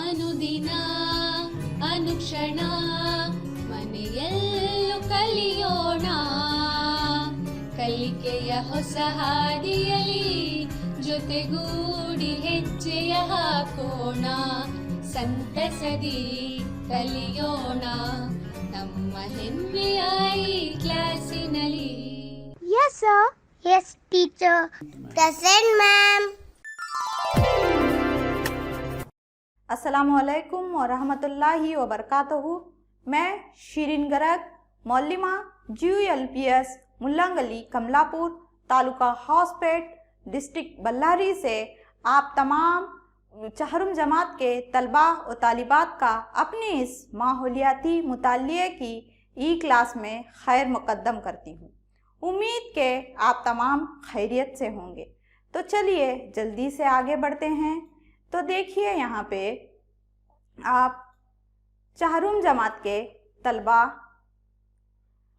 ಅನುದಿನ ಅನುಕ್ಷಣ ಮನೆಯಲ್ಲೂ ಕಲಿಯೋಣ ಕಲಿಕೆಯ ಹೊಸ ಹಾದಿಯಲಿ ಜೊತೆಗೂಡಿ ಹೆಜ್ಜೆಯ ಹಾಕೋಣ ಸಂತಸದಿ ಕಲಿಯೋಣ ನಮ್ಮ ಹೆಮ್ಮೆಯ ಈ ಕ್ಲಾಸಿನಲ್ಲಿ. Yes, sir. Yes, teacher. Present, ma'am. अस्सलामुअलैकुम वरहमतुल्लाहि वबरकातुहू। मैं शीरीन गरग मौलिमा GULPS मुल्लांगली कमलापुर तालुका हॉस्पेट डिस्ट्रिक्ट बल्लारी से आप तमाम चहरुम जमात के तलबा और तालिबात का अपनी इस माहौलियाती मुतालिए की ई क्लास में खैर मुकद्दम करती हूँ। उम्मीद के आप तमाम खैरियत से होंगे। तो चलिए जल्दी से आगे बढ़ते हैं। तो देखिए यहाँ पे आप चहरुम जमात के तलबा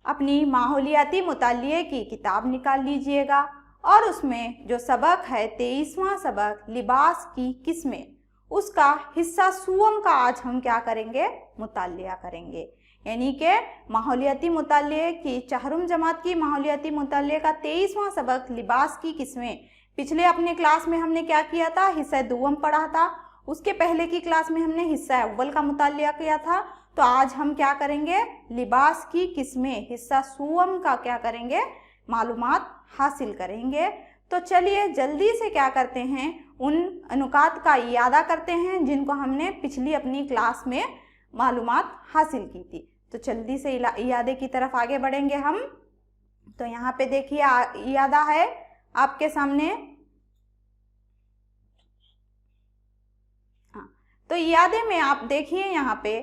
अपनी माहौलियाती मुतालिए की किताब निकाल लीजिएगा और उसमें जो सबक है 23वां सबक लिबास की किस्में, उसका हिस्सा सुवम का आज हम क्या करेंगे, मुतालिया करेंगे। यानी कि माहौलियाती मुतालिए की चहरुम जमात की माहौलियाती मुतालिए का 23वां सबक लिबास की किस्में। पिछले अपने क्लास में हमने क्या किया था, हिस्सा दुवम पढ़ा था। उसके पहले की क्लास में हमने हिस्सा अव्वल का मुतालिया किया था। तो आज हम क्या करेंगे, लिबास की किस्में हिस्सा सुवम का क्या करेंगे, मालूमात हासिल करेंगे। तो चलिए जल्दी से क्या करते हैं, उन अनुकात का इयादा करते हैं जिनको हमने पिछली अपनी क्लास में मालूमात हासिल की थी। तो जल्दी से इयादे की तरफ आगे बढ़ेंगे हम। तो यहाँ पे देखिए इयादा है आपके सामने। तो इयादे में आप देखिए यहाँ पे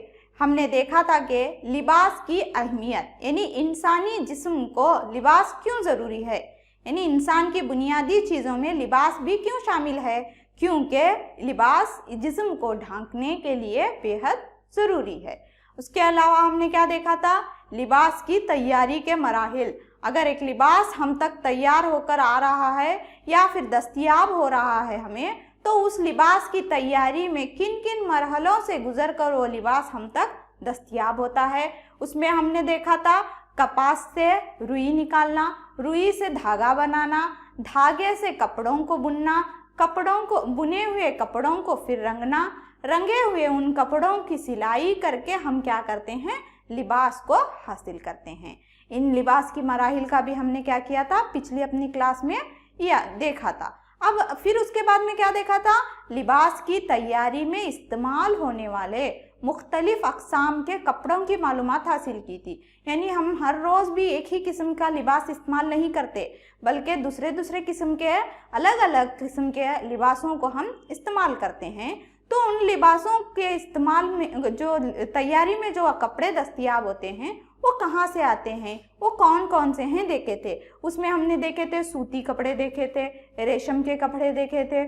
हमने देखा था कि लिबास की अहमियत, यानी इंसानी जिस्म को लिबास क्यों ज़रूरी है, यानी इंसान की बुनियादी चीज़ों में लिबास भी क्यों शामिल है, क्योंकि लिबास जिस्म को ढांकने के लिए बेहद ज़रूरी है। उसके अलावा हमने क्या देखा था, लिबास की तैयारी के मराहिल। अगर एक लिबास हम तक तैयार होकर आ रहा है या फिर दस्तयाब हो रहा है हमें, तो उस लिबास की तैयारी में किन किन मरहलों से गुजर कर वो लिबास हम तक दस्तयाब होता है। उसमें हमने देखा था कपास से रुई निकालना, रुई से धागा बनाना, धागे से कपड़ों को बुनना, कपड़ों को बुने हुए कपड़ों को फिर रंगना, रंगे हुए उन कपड़ों की सिलाई करके हम क्या करते हैं, लिबास को हासिल करते हैं। इन लिबास की मराहिल का भी हमने क्या किया था, पिछली अपनी क्लास में या देखा था। अब फिर उसके बाद में क्या देखा था, लिबास की तैयारी में इस्तेमाल होने वाले मुख्तलिफ अक़साम के कपड़ों की मालूमात हासिल की थी। यानी हम हर रोज़ भी एक ही किस्म का लिबास इस्तेमाल नहीं करते, बल्कि दूसरे दूसरे किस्म के अलग अलग किस्म के लिबासों को हम इस्तेमाल करते हैं। तो उन लिबासों के इस्तेमाल में जो तैयारी में जो कपड़े दस्तयाब होते हैं वो कहाँ से आते हैं, वो कौन कौन से हैं देखे थे। उसमें हमने देखे थे सूती कपड़े देखे थे, रेशम के कपड़े देखे थे,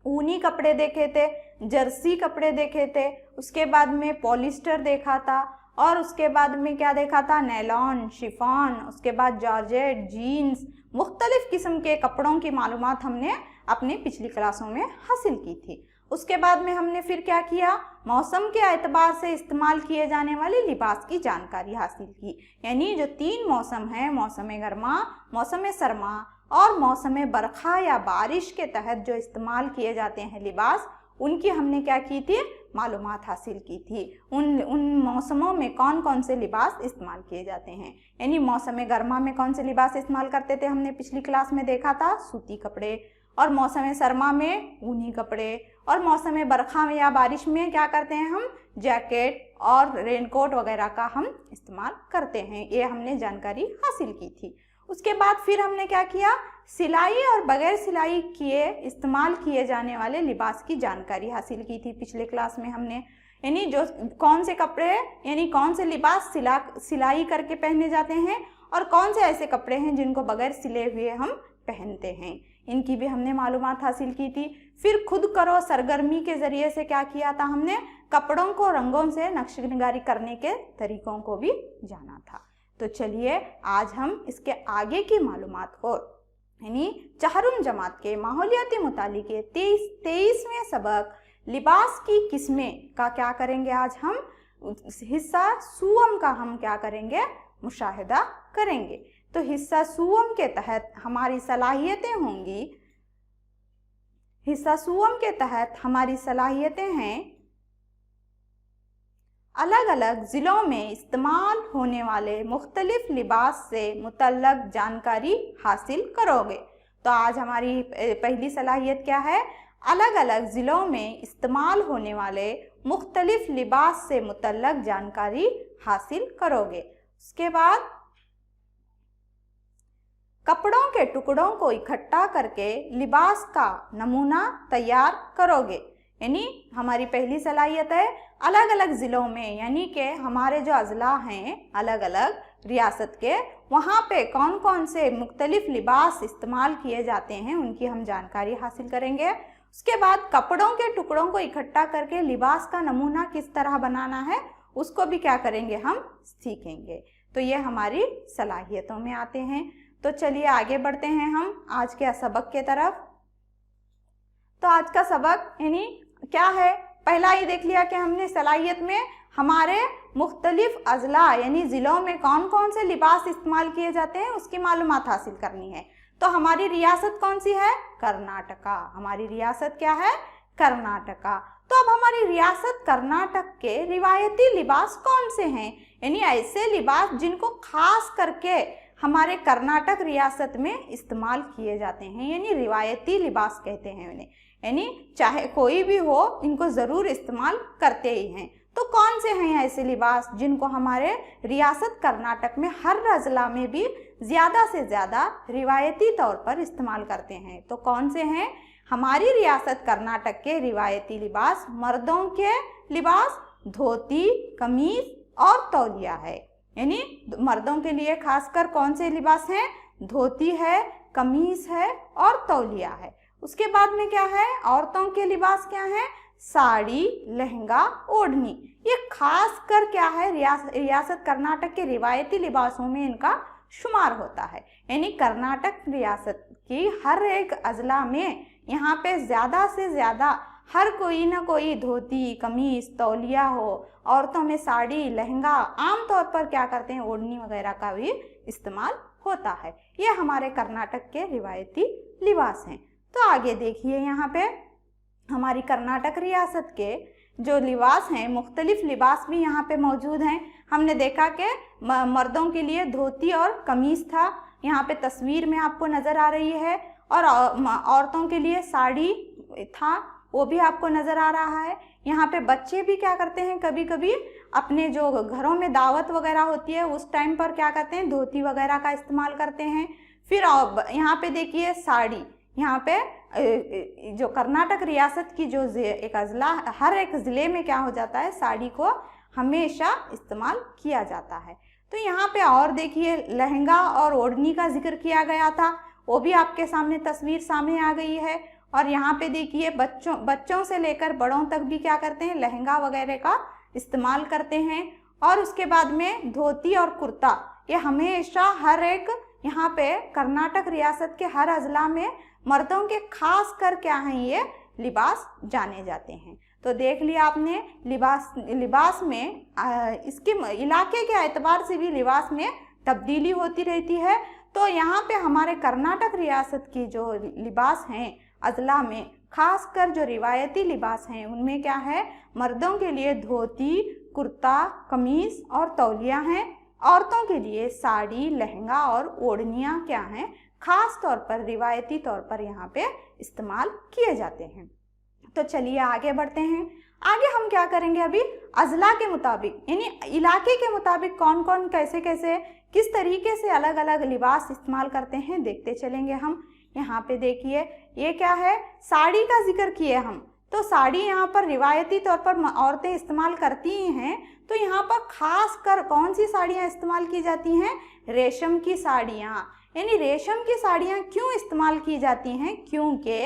ऊनी कपड़े देखे थे, जर्सी कपड़े देखे थे, उसके बाद में पॉलिस्टर देखा था, और उसके बाद में क्या देखा था, नैलॉन, शिफॉन, उसके बाद जॉर्जेट, जीन्स, मुख्तलिफ किस्म के कपड़ों की मालूमात हमने अपनी पिछली क्लासों में हासिल की थी। उसके बाद में हमने फिर क्या किया, मौसम के एतबार से इस्तेमाल किए जाने वाले लिबास की जानकारी हासिल की। यानी जो 3 मौसम हैं, मौसम गर्मा, मौसम सरमा और मौसम बरखा या बारिश के तहत जो इस्तेमाल किए जाते हैं लिबास, उनकी हमने क्या की थी, मालूमात हासिल की थी। उन मौसमों में कौन कौन से लिबास इस्तेमाल किए जाते हैं। यानी मौसम गर्मा में कौन से लिबास इस्तेमाल करते थे, हमने पिछली क्लास में देखा था सूती कपड़े, और मौसम सरमा में ऊनी कपड़े, और मौसम बरखा में या बारिश में क्या करते हैं हम, जैकेट और रेनकोट वगैरह का हम इस्तेमाल करते हैं। ये हमने जानकारी हासिल की थी। उसके बाद फिर हमने क्या किया, सिलाई और बगैर सिलाई किए इस्तेमाल किए जाने वाले लिबास की जानकारी हासिल की थी पिछले क्लास में हमने। यानी जो कौन से कपड़े यानी कौन से लिबास सिलाई करके पहने जाते हैं और कौन से ऐसे कपड़े हैं जिनको बगैर सिले हुए हम पहनते हैं, इनकी भी हमने मालूमात हासिल की थी। फिर खुद करो सरगर्मी के ज़रिए से क्या किया था, हमने कपड़ों को रंगों से नक्शनिगारी करने के तरीक़ों को भी जाना था। तो चलिए आज हम इसके आगे की मालूमात को यानी चहरुम जमात के माहौलियाती मुतालिक के 23वें सबक लिबास की किस्में का क्या करेंगे आज हम, हिस्सा सुवम का हम क्या करेंगे, मुशाहिदा करेंगे। तो हिस्सा सुवम के तहत हमारी सलाहियतें होंगी, हिस्सा सुवम के तहत हमारी सलाहियतें हैं अलग अलग ज़िलों में इस्तेमाल होने वाले मुख्तलिफ लिबास से मुतल्लक जानकारी हासिल करोगे। तो आज हमारी पहली सलाहियत क्या है, अलग अलग ज़िलों में इस्तेमाल होने वाले मुख्तलिफ लिबास से मुतल्लक जानकारी हासिल करोगे। उसके बाद कपड़ों के टुकड़ों को इकट्ठा करके लिबास का नमूना तैयार करोगे। यानी हमारी पहली सलाहियत है अलग अलग ज़िलों में, यानी कि हमारे जो अजला हैं अलग अलग रियासत के, वहाँ पे कौन कौन से मुख्तलिफ लिबास इस्तेमाल किए जाते हैं उनकी हम जानकारी हासिल करेंगे। उसके बाद कपड़ों के टुकड़ों को इकट्ठा करके लिबास का नमूना किस तरह बनाना है उसको भी क्या करेंगे, हम सीखेंगे। तो ये हमारी सलाहियतों में आते हैं। तो चलिए आगे बढ़ते हैं हम आज के सबक के तरफ। तो आज का सबक यानी क्या है, पहला ही देख लिया कि हमने सलाहियत में हमारे मुख्तलिफ अजला यानी ज़िलों में कौन कौन से लिबास इस्तेमाल किए जाते हैं उसकी मालूमात हासिल करनी है। तो हमारी रियासत कौन सी है, कर्नाटका। हमारी रियासत क्या है, कर्नाटका। तो अब हमारी रियासत कर्नाटक के रिवायती लिबास कौन से हैं, यानी ऐसे लिबास जिनको खास करके हमारे कर्नाटक रियासत में इस्तेमाल किए जाते हैं, यानी रिवायती लिबास कहते हैं उन्हें, यानी चाहे कोई भी हो इनको ज़रूर इस्तेमाल करते ही हैं। तो कौन से हैं ऐसे लिबास जिनको हमारे रियासत कर्नाटक में हर अजला में भी ज़्यादा से ज़्यादा रिवायती तौर पर इस्तेमाल करते हैं। तो कौन से हैं, हमारी रियासत कर्नाटक के रिवायती लिबास मर्दों के लिबास धोती, कमीज और तौलिया है। यानी मर्दों के लिए खासकर कौन से लिबास हैं, धोती है, कमीज है और तौलिया है। उसके बाद में क्या है, औरतों के लिबास क्या है, साड़ी, लहंगा, ओढ़नी। ये खास कर क्या है, रियासत कर्नाटक के रिवायती लिबासों में इनका शुमार होता है। यानी कर्नाटक रियासत की हर एक अजला में यहाँ पे ज़्यादा से ज़्यादा हर कोई ना कोई धोती, कमीज, तौलिया हो, औरतों में साड़ी, लहंगा, आमतौर पर क्या करते हैं ओढ़नी वगैरह का भी इस्तेमाल होता है। ये हमारे कर्नाटक के रिवायती लिबास हैं। तो आगे देखिए यहाँ पे हमारी कर्नाटक रियासत के जो लिबास हैं, मुख्तलिफ लिबास भी यहाँ पे मौजूद हैं। हमने देखा कि मर्दों के लिए धोती और कमीज था, यहाँ पे तस्वीर में आपको नज़र आ रही है, और औरतों के लिए साड़ी था, वो भी आपको नज़र आ रहा है। यहाँ पे बच्चे भी क्या करते हैं, कभी कभी अपने जो घरों में दावत वगैरह होती है उस टाइम पर क्या करते हैं, धोती वगैरह का इस्तेमाल करते हैं। फिर यहाँ पे देखिए साड़ी, यहाँ पे जो कर्नाटक रियासत की जो एक अजला, हर एक ज़िले में क्या हो जाता है, साड़ी को हमेशा इस्तेमाल किया जाता है। तो यहाँ पे और देखिए लहंगा और ओढ़नी का जिक्र किया गया था, वो भी आपके सामने तस्वीर सामने आ गई है। और यहाँ पे देखिए बच्चों से लेकर बड़ों तक भी क्या करते हैं, लहंगा वगैरह का इस्तेमाल करते हैं। और उसके बाद में धोती और कुर्ता, ये हमेशा हर एक यहाँ पे कर्नाटक रियासत के हर अजला में मर्दों के खास कर क्या हैं, ये लिबास जाने जाते हैं। तो देख लिया आपने लिबास में इसके इलाके के एतबार से भी लिबास में तब्दीली होती रहती है। तो यहाँ पे हमारे कर्नाटक रियासत की जो लिबास हैं अजला में, खासकर जो रिवायती लिबास हैं उनमें क्या है, मर्दों के लिए धोती, कुर्ता, कमीज और तौलिया हैं। औरतों के लिए साड़ी, लहंगा और ओढ़नियाँ क्या हैं, खास तौर पर रिवायती तौर पर यहाँ पे इस्तेमाल किए जाते हैं। तो चलिए आगे बढ़ते हैं। आगे हम क्या करेंगे, अभी अजला के मुताबिक यानी इलाके के मुताबिक कौन कौन कैसे कैसे किस तरीके से अलग अलग लिबास इस्तेमाल करते हैं देखते चलेंगे हम। यहाँ पे देखिए ये क्या है, साड़ी का जिक्र किए हम। तो साड़ी यहाँ पर रिवायती तौर पर औरतें इस्तेमाल करती ही हैं। तो यहाँ पर खास कर कौन सी साड़ियाँ इस्तेमाल की जाती हैं, रेशम की साड़ियाँ। यानी रेशम की साड़ियाँ क्यों इस्तेमाल की जाती हैं, क्योंकि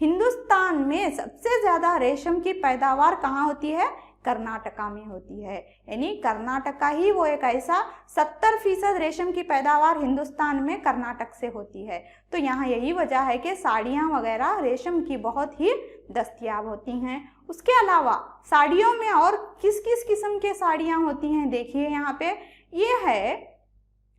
हिंदुस्तान में सबसे ज़्यादा रेशम की पैदावार कहाँ होती है, कर्नाटका में होती है। यानी कर्नाटका ही वो एक ऐसा 70% रेशम की पैदावार हिंदुस्तान में कर्नाटक से होती है। तो यहाँ यही वजह है कि साड़ियाँ वगैरह रेशम की बहुत ही दस्तयाब होती हैं। उसके अलावा साड़ियों में और किस किस किस्म के साड़ियाँ होती हैं, देखिए यहाँ पे ये है,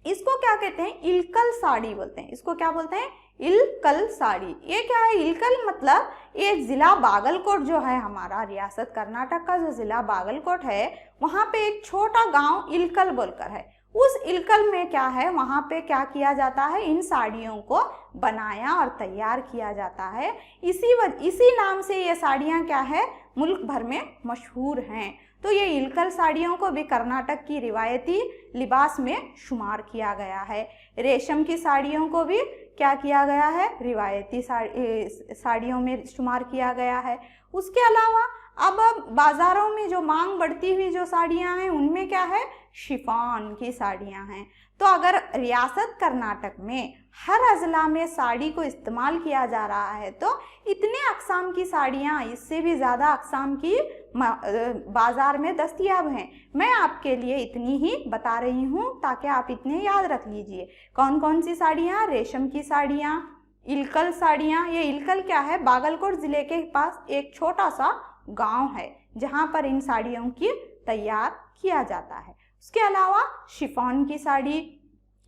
इसको क्या कहते हैं, इलकल साड़ी बोलते हैं। इसको क्या बोलते हैं, इलकल साड़ी। ये क्या है, इलकल मतलब ये ज़िला बागलकोट जो है, हमारा रियासत कर्नाटक का जो ज़िला बागलकोट है, वहाँ पे एक छोटा गांव इलकल बोलकर है। उस इलकल में क्या है, वहाँ पे क्या किया जाता है, इन साड़ियों को बनाया और तैयार किया जाता है। इसी नाम से ये साड़ियाँ क्या है, मुल्क भर में मशहूर हैं। तो ये इलकल साड़ियों को भी कर्नाटक की रिवायती लिबास में शुमार किया गया है। रेशम की साड़ियों को भी क्या किया गया है, रिवायती साड़ियों में शुमार किया गया है। उसके अलावा अब बाज़ारों में जो मांग बढ़ती हुई जो साड़ियाँ हैं, उनमें क्या है, शिफॉन की साड़ियाँ हैं। तो अगर रियासत कर्नाटक में हर अज़ला में साड़ी को इस्तेमाल किया जा रहा है, तो इतने अक़साम की साड़ियाँ, इससे भी ज़्यादा अक़साम की बाज़ार में दस्तयाब हैं। मैं आपके लिए इतनी ही बता रही हूँ ताकि आप इतने याद रख लीजिए। कौन कौन सी साड़ियाँ, रेशम की साड़ियाँ, इलकल साड़ियाँ। ये इलकल क्या है, बागलकोट ज़िले के पास एक छोटा सा गांव है जहाँ पर इन साड़ियों की तैयार किया जाता है। उसके अलावा शिफॉन की साड़ी,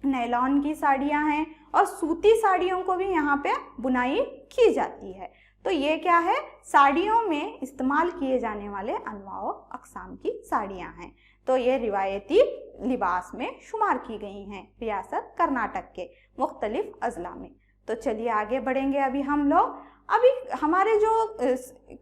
नायलॉन की साड़ियाँ हैं और सूती साड़ियों को भी यहाँ पे बुनाई की जाती है। तो ये क्या है, साड़ियों में इस्तेमाल किए जाने वाले अनवाओ अक़साम की साड़ियाँ हैं। तो ये रिवायती लिबास में शुमार की गई हैं रियासत कर्नाटक के मुख्तलिफ अज़ला में। तो चलिए आगे बढ़ेंगे अभी हम लोग। अभी हमारे जो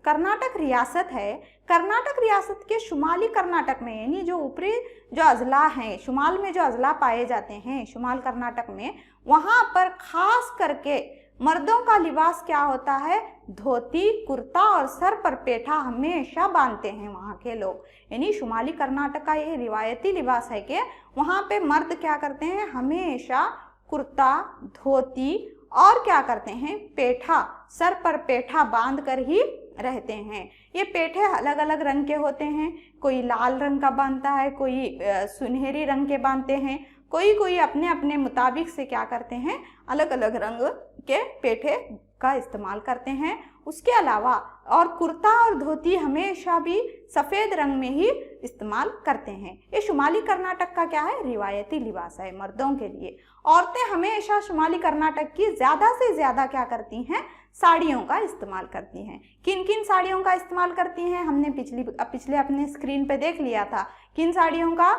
कर्नाटक रियासत है, कर्नाटक रियासत के शुमाली कर्नाटक में, यानी जो ऊपरी जो अज़ला हैं, शुमाल में जो अज़ला पाए जाते हैं शुमाल कर्नाटक में, वहाँ पर ख़ास करके मर्दों का लिबास क्या होता है, धोती, कुर्ता और सर पर पेठा हमेशा बांधते हैं वहाँ के लोग। यानी शुमाली कर्नाटक का ये रिवायती लिबास है कि वहाँ पे मर्द क्या करते हैं, हमेशा कुर्ता, धोती और क्या करते हैं, पेठा, सर पर पेठा बांध कर ही रहते हैं। ये पेठे अलग अलग रंग के होते हैं, कोई लाल रंग का बांधता है, कोई सुनहरी रंग के बांधते हैं, कोई अपने अपने मुताबिक से क्या करते हैं, अलग अलग रंग के पेठे का इस्तेमाल करते हैं। उसके अलावा और कुर्ता और धोती हमेशा भी सफ़ेद रंग में ही इस्तेमाल करते हैं। ये शुमाली कर्नाटक का क्या है, रिवायती लिबास है मर्दों के लिए। औरतें हमेशा शुमाली कर्नाटक की ज़्यादा से ज़्यादा क्या करती हैं, साड़ियों का इस्तेमाल करती हैं। किन किन साड़ियों का इस्तेमाल करती हैं, हमने पिछले अपने स्क्रीन पे देख लिया था। किन साड़ियों का,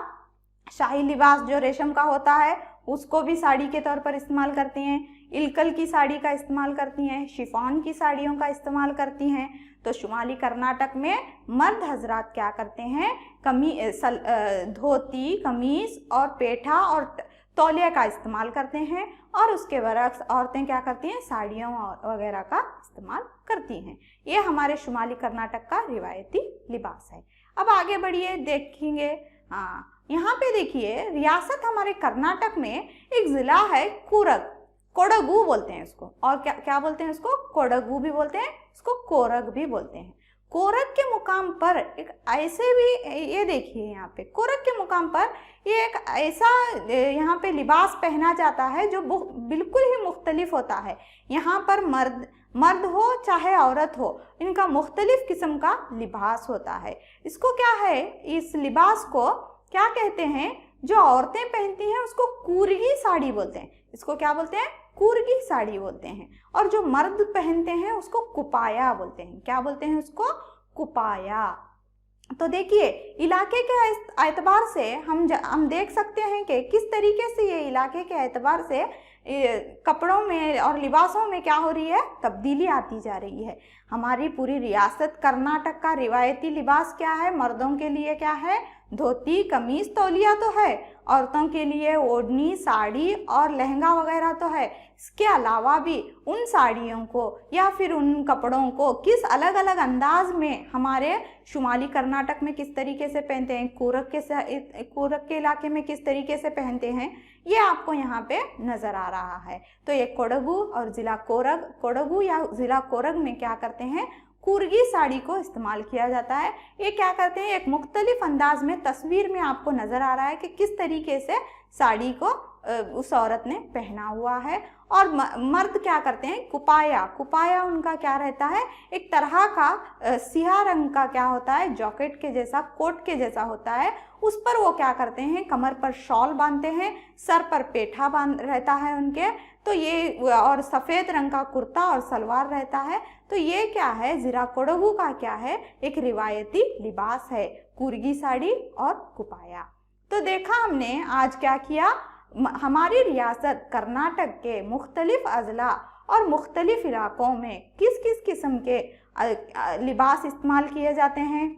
शाही लिबास जो रेशम का होता है उसको भी साड़ी के तौर पर इस्तेमाल करती हैं, इलकल की साड़ी का इस्तेमाल करती हैं, शिफॉन की साड़ियों का इस्तेमाल करती हैं। तो शुमाली कर्नाटक में मर्द हजरात क्या करते हैं, धोती, कमीज और पेठा और तौलिया का इस्तेमाल करते हैं, और उसके बरक्स औरतें क्या करती हैं, साड़ियों वगैरह का इस्तेमाल करती हैं। ये हमारे शुमाली कर्नाटक का रिवायती लिबास है। अब आगे बढ़िए, देखेंगे। हाँ, यहाँ पे देखिए, रियासत हमारे कर्नाटक में एक ज़िला है कोरग, कोडगू बोलते हैं इसको, और क्या बोलते हैं इसको, कोडगू भी बोलते हैं, इसको कोरग भी बोलते हैं। कोरग के मुकाम पर एक ऐसे भी, ये देखिए यहाँ पे कोरग के मुकाम पर ये एक ऐसा यहाँ पे लिबास पहना जाता है जो बिल्कुल ही मुख्तलिफ होता है। यहाँ पर मर्द हो चाहे औरत हो, इनका मुख्तलिफ किस्म का लिबास होता है। इसको क्या है, इस लिबास को क्या कहते हैं, जो औरतें पहनती हैं उसको कूरगी साड़ी बोलते हैं। इसको क्या बोलते हैं, कूरगी साड़ी बोलते हैं। और जो मर्द पहनते हैं उसको कुपाया बोलते हैं। क्या बोलते हैं उसको, कुपाया। तो देखिए, इलाके के एतबार से हम देख सकते हैं कि किस तरीके से ये इलाके के एतबार से कपड़ों में और लिबासों में क्या हो रही है, तब्दीली आती जा रही है। हमारी पूरी रियासत कर्नाटक का रिवायती लिबास क्या है, मर्दों के लिए क्या है, धोती, कमीज, तौलिया तो है, औरतों के लिए ओढ़नी, साड़ी और लहंगा वगैरह तो है। इसके अलावा भी उन साड़ियों को या फिर उन कपड़ों को किस अलग अलग अंदाज में हमारे शुमाली कर्नाटक में किस तरीके से पहनते हैं, कोरग के इलाके में किस तरीके से पहनते हैं, ये आपको यहाँ पे नज़र आ रहा है। तो ये कोडगू और ज़िला कोडगू या ज़िला कोरग में क्या करते हैं, कूरगी साड़ी को इस्तेमाल किया जाता है। ये क्या करते हैं, एक मुख्तलिफ अंदाज में तस्वीर में आपको नज़र आ रहा है कि किस तरीके से साड़ी को उस औरत ने पहना हुआ है। और मर्द क्या करते हैं, कुपाया, कुपाया उनका क्या रहता है, एक तरह का सिया रंग का क्या होता है, जैकेट के जैसा, कोट के जैसा होता है। उस पर वो क्या करते हैं, कमर पर शॉल बांधते हैं, सर पर पेठा बांध रहता है उनके, तो ये, और सफ़ेद रंग का कुर्ता और सलवार रहता है। तो ये क्या है, ज़िरा कोडगु का क्या है, एक रिवायती लिबास है, कुर्गी साड़ी और कुपाया। तो देखा हमने आज क्या किया, हमारी रियासत कर्नाटक के मुख्तलिफ अजला और मुख्तलिफ इलाकों में किस किस किस्म के लिबास इस्तेमाल किए जाते हैं,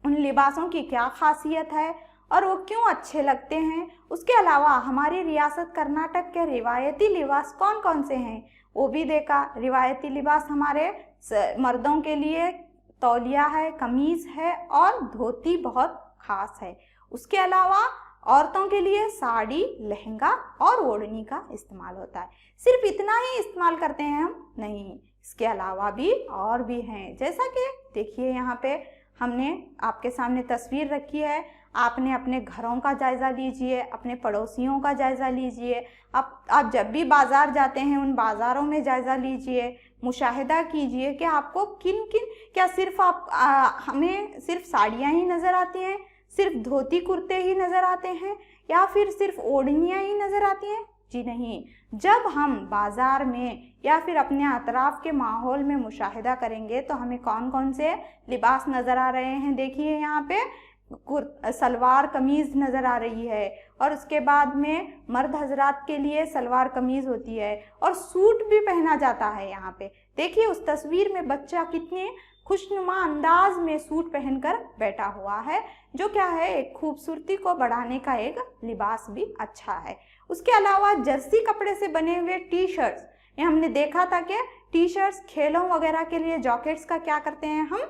उन लिबासों की क्या खासियत है और वो क्यों अच्छे लगते हैं। उसके अलावा हमारी रियासत कर्नाटक के रिवायती लिबास कौन कौन से हैं वो भी देखा। रिवायती लिबास हमारे मर्दों के लिए तौलिया है, कमीज़ है और धोती बहुत ख़ास है। उसके अलावा औरतों के लिए साड़ी, लहंगा और ओढ़नी का इस्तेमाल होता है। सिर्फ इतना ही इस्तेमाल करते हैं हम नहीं, इसके अलावा भी और भी हैं। जैसा कि देखिए यहाँ पे हमने आपके सामने तस्वीर रखी है, आपने अपने घरों का जायज़ा लीजिए, अपने पड़ोसियों का जायज़ा लीजिए। आप जब भी बाज़ार जाते हैं उन बाज़ारों में जायज़ा लीजिए, मुशाहिदा कीजिए कि आपको किन किन, क्या सिर्फ हमें सिर्फ साड़ियाँ ही नज़र आती हैं, सिर्फ धोती कुर्ते ही नज़र आते हैं, या फिर सिर्फ ओढ़नियाँ ही नज़र आती हैं? जी नहीं। जब हम बाज़ार में या फिर अपने अतराफ़ के माहौल में मुशाहिदा करेंगे तो हमें कौन कौन से लिबास नज़र आ रहे हैं। देखिए यहाँ पे सलवार कमीज़ नज़र आ रही है, और उसके बाद में मर्द हजरात के लिए सलवार कमीज़ होती है और सूट भी पहना जाता है। यहाँ पे देखिए उस तस्वीर में बच्चा कितने खुशनुमा अंदाज में सूट पहनकर बैठा हुआ है, जो क्या है, एक खूबसूरती को बढ़ाने का एक लिबास भी अच्छा है। उसके अलावा जर्सी कपड़े से बने हुए टी शर्ट्स, ये हमने देखा था कि टी शर्ट्स खेलों वगैरह के लिए जैकेट्स का क्या करते हैं, हम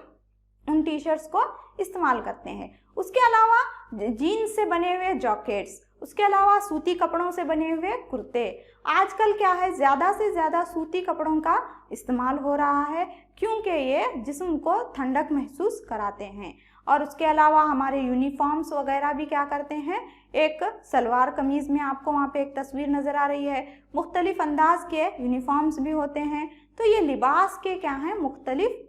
उन टी शर्ट्स को इस्तेमाल करते हैं। उसके अलावा जीन्स से बने हुए जैकेट्स, उसके अलावा सूती कपड़ों से बने हुए कुर्ते। आजकल क्या है, ज़्यादा से ज़्यादा सूती कपड़ों का इस्तेमाल हो रहा है, क्योंकि ये जिस्म को ठंडक महसूस कराते हैं। और उसके अलावा हमारे यूनिफॉर्म्स वगैरह भी क्या करते हैं, एक सलवार कमीज़ में आपको वहाँ पे एक तस्वीर नज़र आ रही है, मुख्तलिफ अंदाज के यूनिफॉर्म्स भी होते हैं। तो ये लिबास के क्या हैं, मुख्तलिफ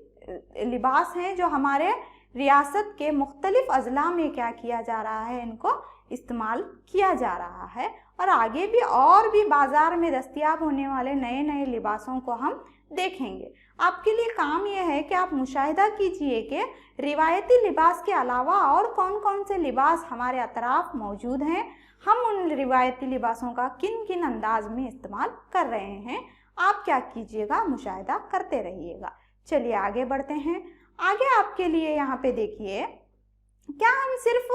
लिबास हैं जो हमारे रियासत के मुख्तलिफ अजला में क्या किया जा रहा है, इनको इस्तेमाल किया जा रहा है। और आगे भी और भी बाज़ार में दस्तयाब होने वाले नए नए लिबासों को हम देखेंगे। आपके लिए काम यह है कि आप मुशाहिदा कीजिए कि रिवायती लिबास के अलावा और कौन कौन से लिबास हमारे अतराफ मौजूद हैं, हम उन रिवायती लिबासों का किन किन अंदाज में इस्तेमाल कर रहे हैं। आप क्या कीजिएगा, मुशाहिदा करते रहिएगा। चलिए आगे बढ़ते हैं। आगे आपके लिए यहाँ पे देखिए, क्या हम सिर्फ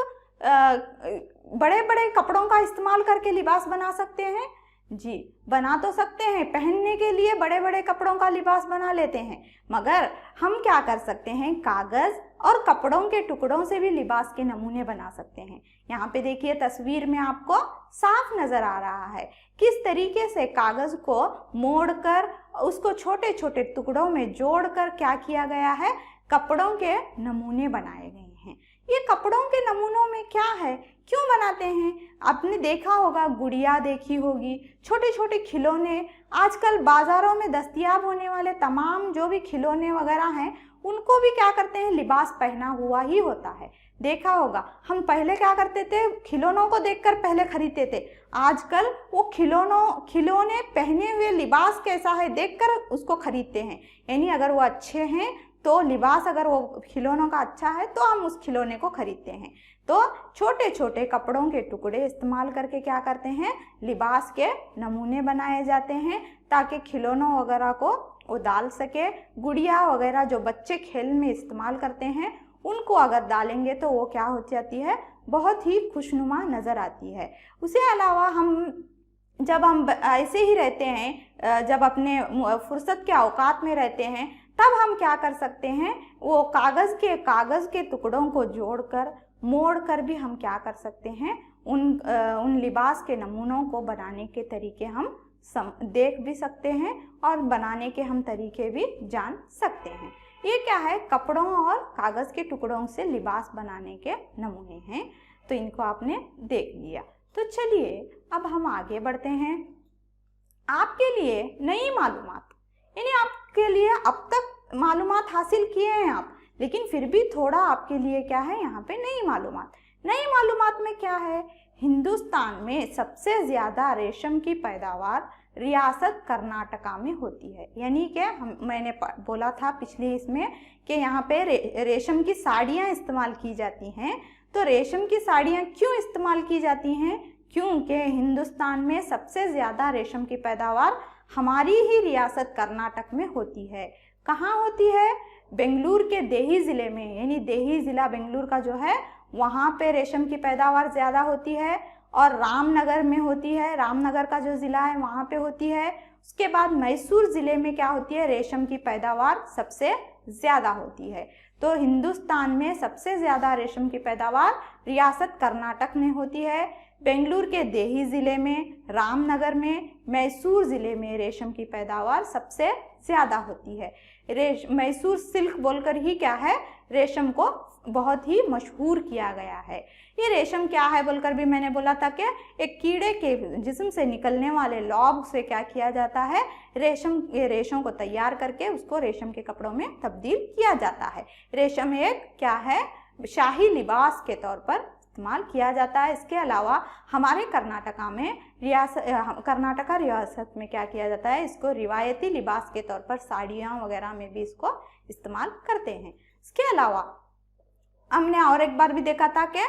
बड़े बड़े कपड़ों का इस्तेमाल करके लिबास बना सकते हैं? जी, बना तो सकते हैं, पहनने के लिए बड़े बड़े कपड़ों का लिबास बना लेते हैं, मगर हम क्या कर सकते हैं, कागज़ और कपड़ों के टुकड़ों से भी लिबास के नमूने बना सकते हैं। यहाँ पे देखिए तस्वीर में आपको साफ नज़र आ रहा है किस तरीके से कागज़ को मोड़कर उसको छोटे छोटे टुकड़ों में जोड़कर क्या किया गया है, कपड़ों के नमूने बनाए गए हैं। ये कपड़ों के नमूनों में क्या है, क्यों बनाते हैं? आपने देखा होगा, गुड़िया देखी होगी, छोटे छोटे खिलौने, आजकल बाज़ारों में दस्तयाब होने वाले तमाम जो भी खिलौने वगैरह हैं, उनको भी क्या करते हैं, लिबास पहना हुआ ही होता है। देखा होगा, हम पहले क्या करते थे, खिलौनों को देखकर पहले खरीदते थे। आजकल वो खिलौने पहने हुए लिबास कैसा है देखकर उसको खरीदते हैं। यानी अगर वो अच्छे हैं तो लिबास, अगर वो खिलौनों का अच्छा है तो हम उस खिलौने को खरीदते हैं। तो छोटे छोटे कपड़ों के टुकड़े इस्तेमाल करके क्या करते हैं, लिबास के नमूने बनाए जाते हैं, ताकि खिलौनों वगैरह को वो डाल सके। गुड़िया वगैरह जो बच्चे खेल में इस्तेमाल करते हैं, उनको अगर डालेंगे तो वो क्या हो जाती है, बहुत ही खुशनुमा नज़र आती है। उसके अलावा जब हम ऐसे ही रहते हैं, जब अपने फुर्सत के औकात में रहते हैं, तब हम क्या कर सकते हैं, वो कागज़ के टुकड़ों को जोड़कर मोड़कर भी हम क्या कर सकते हैं, उन लिबास के नमूनों को बनाने के तरीके हम देख भी सकते हैं और बनाने के हम तरीके भी जान सकते हैं। ये क्या है, कपड़ों और कागज़ के टुकड़ों से लिबास बनाने के नमूने हैं। तो इनको आपने देख लिया। तो चलिए अब हम आगे बढ़ते हैं। आपके लिए नई मालूमात, यानी आपके लिए अब तक मालूमात हासिल किए हैं आप, लेकिन फिर भी थोड़ा आपके लिए क्या है यहाँ पे नई मालूमात। नई मालूमात में क्या है, हिंदुस्तान में सबसे ज़्यादा रेशम की पैदावार रियासत कर्नाटका में होती है। यानी कि मैंने बोला था पिछले इसमें कि यहाँ पे रेशम की साड़ियाँ इस्तेमाल की जाती हैं। तो रेशम की साड़ियाँ क्यों इस्तेमाल की जाती हैं, क्योंकि हिंदुस्तान में सबसे ज़्यादा रेशम की पैदावार हमारी ही रियासत कर्नाटक में होती है। कहाँ होती है, बेंगलुरु के देही ज़िले में, यानी देही ज़िला बेंगलुरु का जो है वहाँ पे रेशम की पैदावार ज़्यादा होती है, और रामनगर में होती है, रामनगर का जो ज़िला है वहाँ पे होती है। उसके बाद मैसूर ज़िले में क्या होती है, रेशम की पैदावार सबसे ज़्यादा होती है। तो हिंदुस्तान में सबसे ज़्यादा रेशम की पैदावार रियासत कर्नाटक में होती है। बेंगलुरु के देही ज़िले में, रामनगर में, मैसूर ज़िले में रेशम की पैदावार सबसे ज़्यादा होती है। मैसूर सिल्क बोलकर ही क्या है, रेशम को बहुत ही मशहूर किया गया है। ये रेशम क्या है बोलकर भी मैंने बोला था कि एक कीड़े के जिस्म से निकलने वाले लॉग से क्या किया जाता है, रेशम को तैयार करके उसको रेशम के कपड़ों में तब्दील किया जाता है। रेशम एक क्या है, शाही लिबास के तौर पर इस्तेमाल किया जाता है। इसके अलावा हमारे कर्नाटका में कर्नाटका रियासत में क्या किया जाता है, इसको रिवायती लिबास के तौर पर साड़ियाँ वगैरह में भी इसको इस्तेमाल करते हैं। इसके अलावा हमने और एक बार भी देखा था कि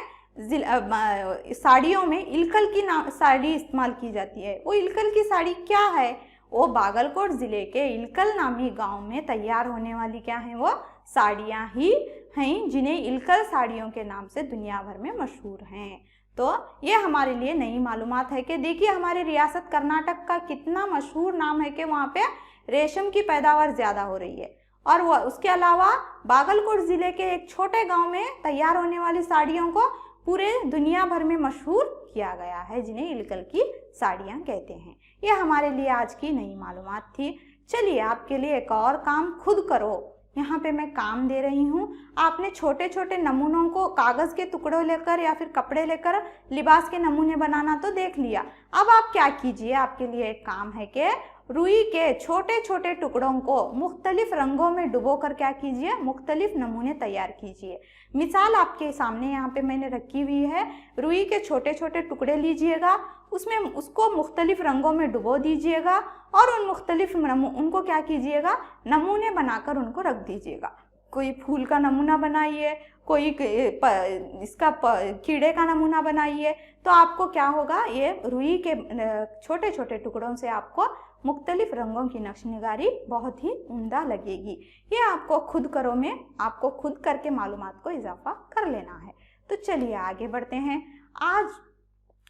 साड़ियों में इलकल की साड़ी इस्तेमाल की जाती है। वो इलकल की साड़ी क्या है, वो बागलकोट ज़िले के इलकल नामी गांव में तैयार होने वाली क्या है, वो साड़ियाँ ही हैं जिन्हें इलकल साड़ियों के नाम से दुनिया भर में मशहूर हैं। तो ये हमारे लिए नई मालूमात है कि देखिए हमारे रियासत कर्नाटक का कितना मशहूर नाम है कि वहाँ पे रेशम की पैदावार ज़्यादा हो रही है। और वो उसके अलावा बागलकोट ज़िले के एक छोटे गांव में तैयार होने वाली साड़ियों को पूरे दुनिया भर में मशहूर किया गया है, जिन्हें इलकल की साड़ियाँ कहते हैं। ये हमारे लिए आज की नई मालूमात थी। चलिए आपके लिए एक और काम खुद करो, यहाँ पे मैं काम दे रही हूँ। आपने छोटे छोटे नमूनों को कागज़ के टुकड़ों लेकर या फिर कपड़े लेकर लिबास के नमूने बनाना तो देख लिया। अब आप क्या कीजिए, आपके लिए एक काम है कि रुई के छोटे छोटे टुकड़ों को मुख्तलिफ रंगों में डुबो कर क्या कीजिए, मुख्तलिफ नमूने तैयार कीजिए। मिसाल आपके सामने यहाँ पे मैंने रखी हुई है। रुई के छोटे छोटे टुकड़े लीजिएगा, उसमें उसको मुख्तलिफ रंगों में डुबो दीजिएगा और उन मुख्तलिफ उनको क्या कीजिएगा, नमूने बनाकर उनको रख दीजिएगा। कोई फूल का नमूना बनाइए, कोई इसका कीड़े का नमूना बनाइए। तो आपको क्या होगा, ये रुई के छोटे छोटे टुकड़ों से आपको मुख्तलिफ रंगों की नक्शनिगारी बहुत ही उम्दा लगेगी। ये आपको खुद करो में आपको खुद करके मालूमात को इजाफा कर लेना है। तो चलिए आगे बढ़ते हैं। आज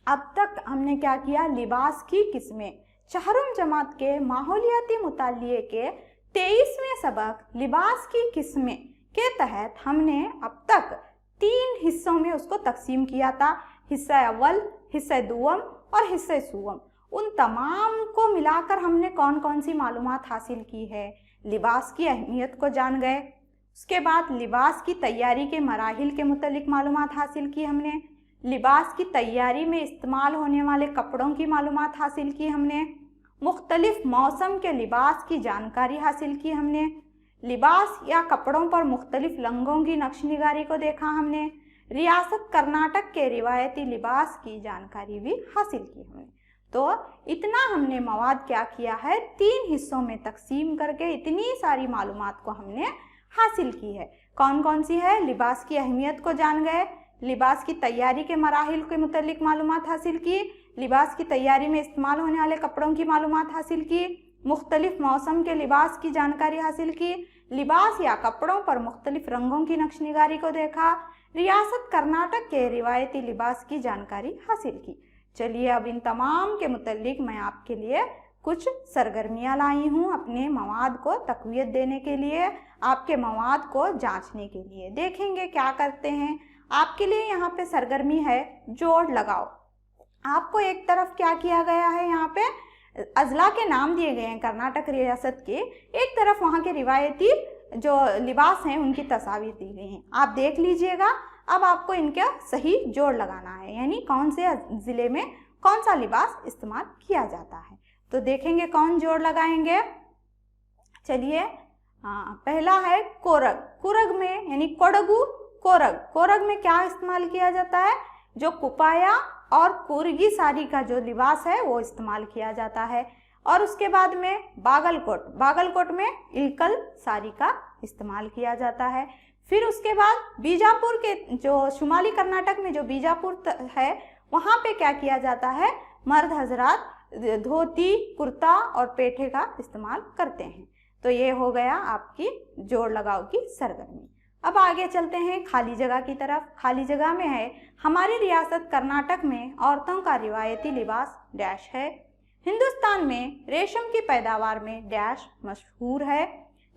अब तक हमने क्या किया, लिबास की किस्में, चाहरुम जमात के माहौलियाती मुतालिए के 23वें सबक लिबास की किस्में के तहत हमने अब तक 3 हिस्सों में उसको तकसीम किया था। हिस्सा अव्वल, हिस्सा दुवम और हिस्सा सुवम। उन तमाम को मिलाकर हमने कौन कौन सी मालूमात हासिल की है, लिबास की अहमियत को जान गए। उसके बाद लिबास की तैयारी के मराहिल के मुतल्लिक मालूमात हासिल की हमने। लिबास की तैयारी में इस्तेमाल होने वाले कपड़ों की मालूमात हासिल की हमने। मुख्तलिफ मौसम के लिबास की जानकारी हासिल की हमने। लिबास या कपड़ों पर मुख्तलिफ रंगों की नक्शनिगारी को देखा हमने। रियासत कर्नाटक के रिवायती लिबास की जानकारी भी हासिल की हमने। तो इतना हमने मवाद क्या किया है, 3 हिस्सों में तकसीम करके इतनी सारी मालूमात को हमने हासिल की है। कौन कौन सी है, लिबास की अहमियत को जान गए, लिबास की तैयारी के मराहिल के मुतल्लिक मालूमात हासिल की, लिबास की तैयारी में इस्तेमाल होने वाले कपड़ों की मालूमात हासिल की, मुख्तलिफ मौसम के लिबास की जानकारी हासिल की, लिबास या कपड़ों पर मुख्तलिफ रंगों की नक्शनिगारी को देखा, रियासत कर्नाटक के रिवायती लिबास की जानकारी हासिल की। चलिए अब इन तमाम के मुतल्लिक मैं आपके लिए कुछ सरगर्मियाँ लाई हूँ अपने मवाद को तक़वियत देने के लिए, आपके मवाद को जांचने के लिए। देखेंगे क्या करते हैं। आपके लिए यहाँ पे सरगर्मी है जोड़ लगाओ। आपको एक तरफ क्या किया गया है, यहाँ पे अजला के नाम दिए गए हैं कर्नाटक रियासत के, एक तरफ वहाँ के रिवायती जो लिबास हैं उनकी तस्वीर दी गई हैं। आप देख लीजिएगा। अब आपको इनका सही जोड़ लगाना है, यानी कौन से ज़िले में कौन सा लिबास इस्तेमाल किया जाता है। तो देखेंगे कौन जोड़ लगाएंगे। चलिए, पहला है कोरग। कोरग में यानी कोडगु कोरग, कोरग में क्या इस्तेमाल किया जाता है, जो कुपाया और कोरगी साड़ी का जो लिबास है वो इस्तेमाल किया जाता है। और उसके बाद में बागलकोट, बागलकोट में इल्कल साड़ी का इस्तेमाल किया जाता है। फिर उसके बाद बीजापुर के जो शुमाली कर्नाटक में जो बीजापुर है वहाँ पे क्या किया जाता है, मर्द हजरात धोती कुर्ता और पेठे का इस्तेमाल करते हैं। तो ये हो गया आपकी जोड़ लगाओ की सरगर्मी। अब आगे चलते हैं खाली जगह की तरफ। खाली जगह में है, हमारी रियासत कर्नाटक में औरतों का रिवायती लिबास डैश है। हिंदुस्तान में रेशम की पैदावार में डैश मशहूर है।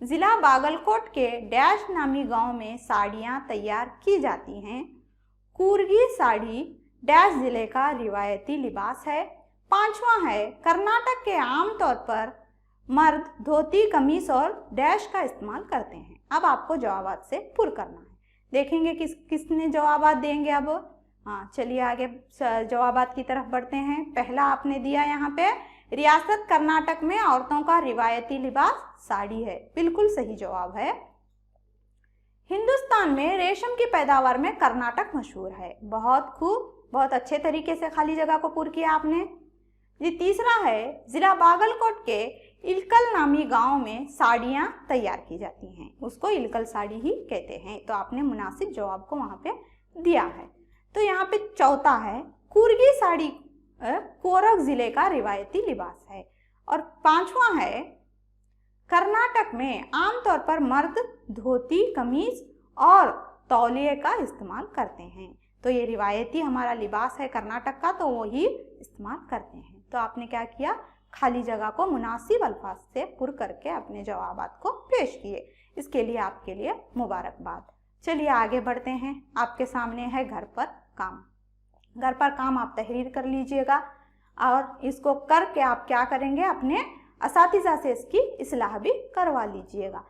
ज़िला बागलकोट के डैश नामी गांव में साड़ियां तैयार की जाती हैं। कूर्गी साड़ी डैश ज़िले का रिवायती लिबास है। पांचवा है, कर्नाटक के आम तौर पर मर्द धोती कमीज और डैश का इस्तेमाल करते हैं। अब आपको जवाबात से पुर करना है। देखेंगे किसने जवाबात देंगे। अब चलिए आगे जवाबात की तरफ बढ़ते हैं। पहला आपने दिया यहाँ पे, रियासत कर्नाटक में औरतों का रिवायती लिबास साड़ी है, बिल्कुल सही जवाब है। हिंदुस्तान में रेशम की पैदावार में कर्नाटक मशहूर है। बहुत खूब, बहुत अच्छे तरीके से खाली जगह को पूरा किया आपने। ये तीसरा है, जिला बागलकोट के इल्कल नामी गांव में साड़ियां तैयार की जाती हैं, उसको इल्कल साड़ी ही कहते हैं। तो आपने मुनासिब जवाब को वहां पे दिया है। तो यहाँ पे चौथा है, कुर्गी साड़ी कोरग जिले का रिवायती लिबास है। और पांचवा है, कर्नाटक में आमतौर पर मर्द धोती कमीज और तौलिए का इस्तेमाल करते हैं। तो ये रिवायती हमारा लिबास है कर्नाटक का, तो वो ही इस्तेमाल करते हैं। तो आपने क्या किया, खाली जगह को मुनासिब अल्फाज से पुर करके अपने जवाबात को पेश किए। इसके लिए आपके लिए मुबारकबाद। चलिए आगे बढ़ते हैं। आपके सामने है घर पर काम। घर पर काम आप तहरीर कर लीजिएगा और इसको करके आप क्या करेंगे, अपने असातिज़ा से इसकी इस्लाह भी करवा लीजिएगा।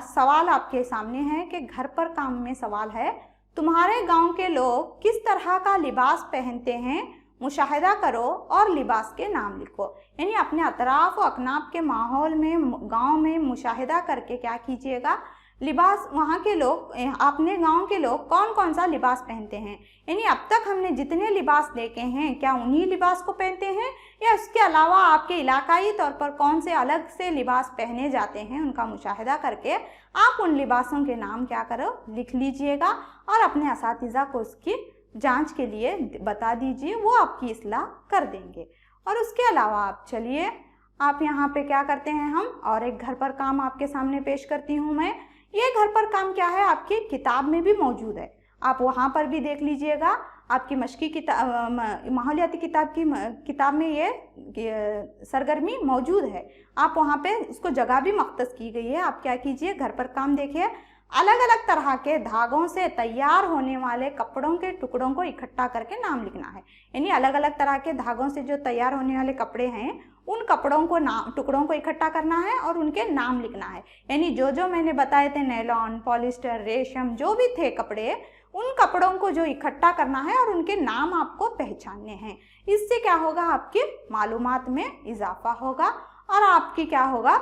सवाल आपके सामने है कि घर पर काम में सवाल है, तुम्हारे गांव के लोग किस तरह का लिबास पहनते हैं, मुशाहिदा करो और लिबास के नाम लिखो। यानी अपने अतराफ व अकनाफ के माहौल में गांव में मुशाहिदा करके क्या कीजिएगा, लिबास वहाँ के लोग, अपने गांव के लोग कौन कौन सा लिबास पहनते हैं। यानी अब तक हमने जितने लिबास देखे हैं क्या उन्हीं लिबास को पहनते हैं या इसके अलावा आपके इलाकाई तौर पर कौन से अलग से लिबास पहने जाते हैं, उनका मुशाहिदा करके आप उन लिबासों के नाम क्या करो, लिख लीजिएगा और अपने असातिज़ा को उसकी जांच के लिए बता दीजिए, वो आपकी इस्लाह कर देंगे। और उसके अलावा आप चलिए, आप यहाँ पे क्या करते हैं हम, और एक घर पर काम आपके सामने पेश करती हूँ मैं। ये घर पर काम क्या है, आपकी किताब में भी मौजूद है, आप वहाँ पर भी देख लीजिएगा। आपकी मशकी किताब, माहौलियाती किताब में ये सरगर्मी मौजूद है। आप वहाँ पे इसको जगह भी मख्तस की गई है। आप क्या कीजिए, घर पर काम देखिए, अलग अलग तरह के धागों से तैयार होने वाले कपड़ों के टुकड़ों को इकट्ठा करके नाम लिखना है। यानी अलग अलग तरह के धागों से जो तैयार होने वाले कपड़े हैं उन कपड़ों को टुकड़ों को इकट्ठा करना है और उनके नाम लिखना है। यानी जो जो मैंने बताए थे, नैलॉन, पॉलिस्टर, रेशम, जो भी थे कपड़े, उन कपड़ों को जो इकट्ठा करना है और उनके नाम आपको पहचानने हैं। इससे क्या होगा, आपकी मालूमात में इजाफा होगा और आपकी क्या होगा,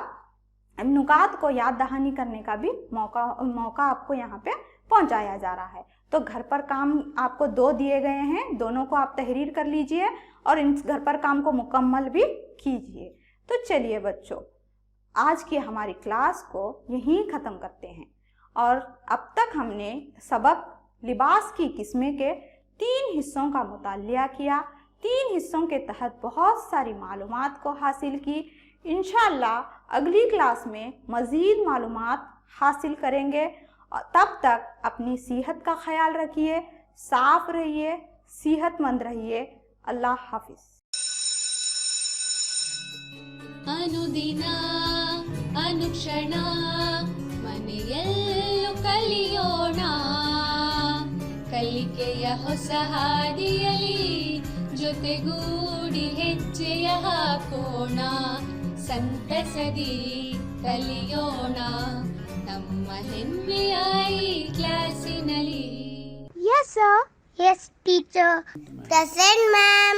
नुकात को याद दहानी करने का भी मौका आपको यहाँ पे पहुँचाया जा रहा है। तो घर पर काम आपको 2 दिए गए हैं, दोनों को आप तहरीर कर लीजिए और इन घर पर काम को मुकम्मल भी कीजिए। तो चलिए बच्चों, आज की हमारी क्लास को यहीं ख़त्म करते हैं। और अब तक हमने सबक लिबास की किस्में के 3 हिस्सों का मुतालिया किया। 3 हिस्सों के तहत बहुत सारी मालूमात को हासिल की। इंशाअल्लाह अगली क्लास में मज़ीद मालूमात हासिल करेंगे। और तब तक अपनी सेहत का ख्याल रखिए, साफ रहिए, सेहतमंद रहिए। अल्लाह हाफिज़। ಅನುದಿನ ಅನುಕ್ಷಣ ಮನೆಯಲ್ಲೂ ಕಲಿಯೋಣ, ಕಲಿಕೆಯ ಹೊಸ ಹಾದಿಯಲಿ ಜೊತೆಗೂಡಿ ಹೆಜ್ಜೆಯ ಹಾಕೋಣ, ಸಂತಸದಿ ಕಲಿಯೋಣ ನಮ್ಮ ಹೆಮ್ಮೆಯ ಈ ಕ್ಲಾಸಿನಲ್ಲಿ। sir. Yes, teacher. Present, ma'am.